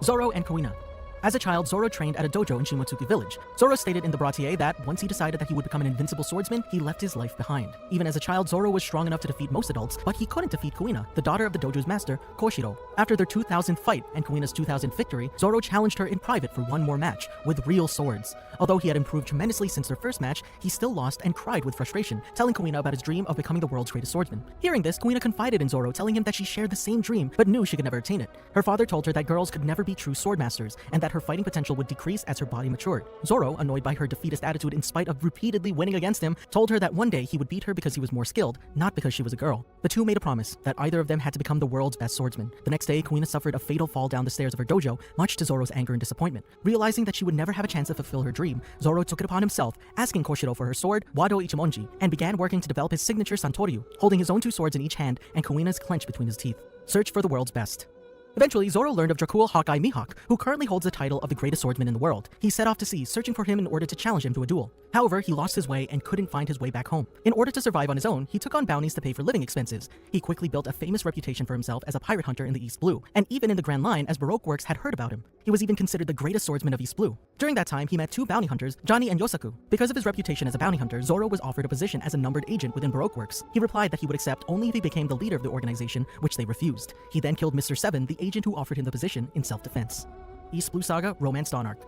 Zoro and Kuina. As a child, Zoro trained at a dojo in Shimotsuki village. Zoro stated in the brassiere that once he decided that he would become an invincible swordsman, he left his life behind. Even as a child, Zoro was strong enough to defeat most adults, but he couldn't defeat Kuina, the daughter of the dojo's master, Koshiro. After their 2000th fight and Kuina's 2000th victory, Zoro challenged her in private for one more match, with real swords. Although he had improved tremendously since their first match, he still lost and cried with frustration, telling Kuina about his dream of becoming the world's greatest swordsman. Hearing this, Kuina confided in Zoro, telling him that she shared the same dream, but knew she could never attain it. Her father told her that girls could never be true swordmasters, and that her fighting potential would decrease as her body matured. Zoro, annoyed by her defeatist attitude in spite of repeatedly winning against him, told her that one day he would beat her because he was more skilled, not because she was a girl. The two made a promise that either of them had to become the world's best swordsman. The next day, Kuina suffered a fatal fall down the stairs of her dojo, much to Zoro's anger and disappointment. Realizing that she would never have a chance to fulfill her dream, Zoro took it upon himself, asking Koshiro for her sword, Wado Ichimonji, and began working to develop his signature Santoryu, holding his own two swords in each hand and Kuina's clenched between his teeth. Search for the world's best. Eventually, Zoro learned of Dracul Hawkeye Mihawk, who currently holds the title of the greatest swordsman in the world. He set off to sea, searching for him in order to challenge him to a duel. However, he lost his way and couldn't find his way back home. In order to survive on his own, he took on bounties to pay for living expenses. He quickly built a famous reputation for himself as a pirate hunter in the East Blue, and even in the Grand Line as Baroque works had heard about him. He was even considered the greatest swordsman of East Blue. During that time, he met two bounty hunters, Johnny and Yosaku. Because of his reputation as a bounty hunter, Zoro was offered a position as a numbered agent within Baroque works. He replied that he would accept only if he became the leader of the organization, which they refused. He then killed Mr. Seven, the agent who offered him the position, in self-defense. East Blue Saga Romance Dawn Arc.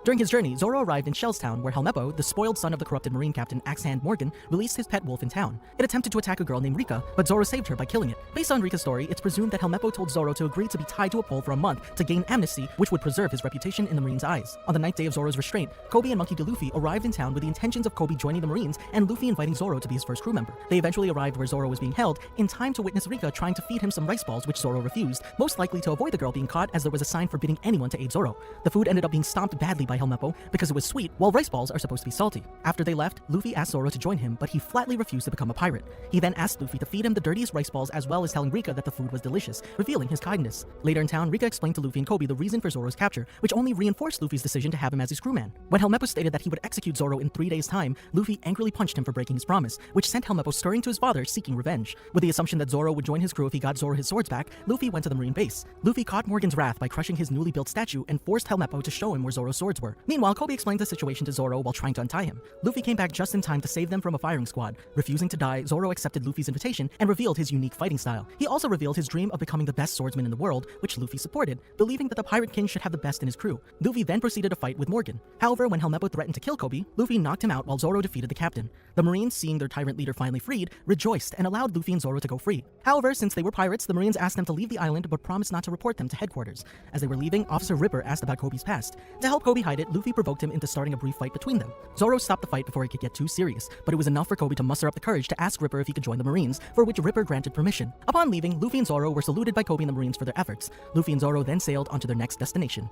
During his journey, Zoro arrived in Shellstown, where Helmeppo, the spoiled son of the corrupted marine captain Axehand Morgan, released his pet wolf in town. It attempted to attack a girl named Rika, but Zoro saved her by killing it. Based on Rika's story, it's presumed that Helmeppo told Zoro to agree to be tied to a pole for a month to gain amnesty, which would preserve his reputation in the Marines' eyes. On the 9th day of Zoro's restraint, Kobe and Monkey D. Luffy arrived in town with the intentions of Kobe joining the Marines and Luffy inviting Zoro to be his first crew member. They eventually arrived where Zoro was being held, in time to witness Rika trying to feed him some rice balls, which Zoro refused, most likely to avoid the girl being caught, as there was a sign forbidding anyone to aid Zoro. The food ended up being stomped badly by Helmeppo because it was sweet, while rice balls are supposed to be salty. After they left, Luffy asked Zoro to join him, but he flatly refused to become a pirate. He then asked Luffy to feed him the dirtiest rice balls, as well as telling Rika that the food was delicious, revealing his kindness. Later in town, Rika explained to Luffy and Kobe the reason for Zoro's capture, which only reinforced Luffy's decision to have him as his crewman. When Helmeppo stated that he would execute Zoro in 3 days' time, Luffy angrily punched him for breaking his promise, which sent Helmeppo scurrying to his father, seeking revenge. With the assumption that Zoro would join his crew if he got Zoro his swords back, Luffy went to the Marine base. Luffy caught Morgan's wrath by crushing his newly built statue and forced Helmeppo to show him where Zoro's swords were. Meanwhile, Kobe explained the situation to Zoro while trying to untie him. Luffy came back just in time to save them from a firing squad. Refusing to die, Zoro accepted Luffy's invitation and revealed his unique fighting style. He also revealed his dream of becoming the best swordsman in the world, which Luffy supported, believing that the Pirate King should have the best in his crew. Luffy then proceeded to fight with Morgan. However, when Helmeppo threatened to kill Kobe, Luffy knocked him out while Zoro defeated the captain. The Marines, seeing their tyrant leader finally freed, rejoiced and allowed Luffy and Zoro to go free. However, since they were pirates, the Marines asked them to leave the island but promised not to report them to headquarters. As they were leaving, Officer Ripper asked about Kobe's past. To help Kobe hide it, Luffy provoked him into starting a brief fight between them. Zoro stopped the fight before it could get too serious, but it was enough for Kobe to muster up the courage to ask Ripper if he could join the Marines, for which Ripper granted permission. Upon leaving, Luffy and Zoro were saluted by Kobe and the Marines for their efforts. Luffy and Zoro then sailed onto their next destination.